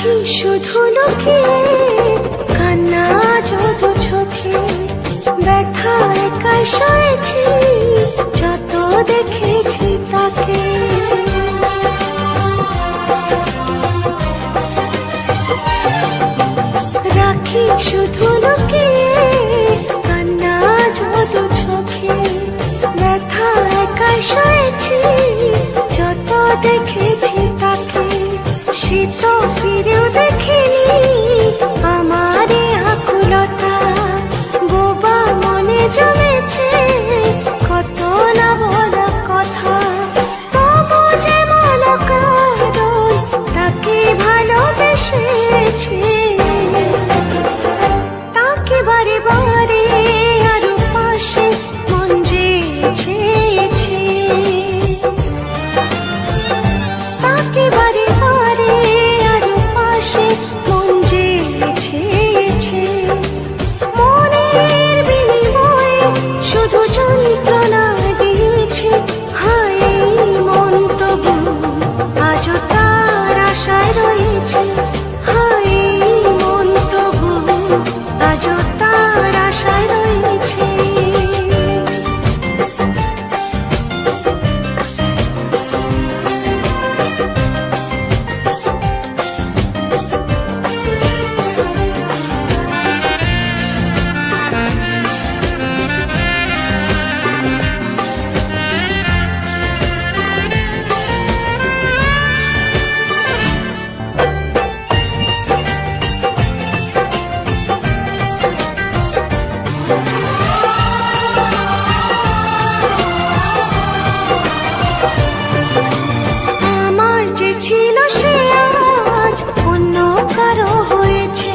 রাখি শুধু লুকিয়ে কান্না যত চোখে, ব্যথা একাই সয়েছি যত দেখেছি তাকে। রাখি শুধু লুকিয়ে কান্না যত চোখে, ব্যথা একাই সয়েছি যত দেখেছি তাকে। সে তো ফিরেও দেখেনি আমার আকুলতা, বোবা মনে জমেছে কত না বলা কথা। তবু যে মনে কারণ তাকে ভালোবেসেছে, তাকে বারে বারে আরো পাশে মন যে চেয়েছে, তাকে বারে বারে আরো পাশে মন যে চেয়েছে। মনের বিনিময়ে শুধু যন্ত্রণা দিয়েছে, হায় মন তবু আজও তার আশায় রয়েছে, হায় মন তবু আজও তার আশায় রয়েছে। আমার যে ছিল সে আজ অন্য কারো হয়েছে,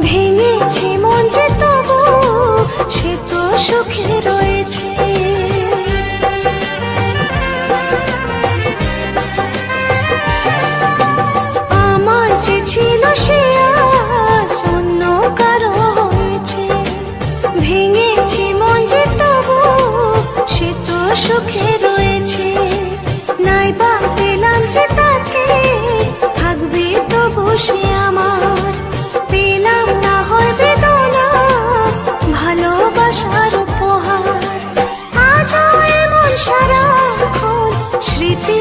ভেঙেছে মন যে তবু সে তো সুখে রয়েছে। আমার যে ছিল সে আজ অন্য কারো হয়েছে, ভেঙেছে মন যে তবু সে তো সুখে রয়েছে। নাইবা পেলাম যে তাকে থাকবে তো বসে আমার, পেলাম না হয় বেদনা ভালোবাসার উপহার। আজও এমন সারাক্ষণ স্মৃতি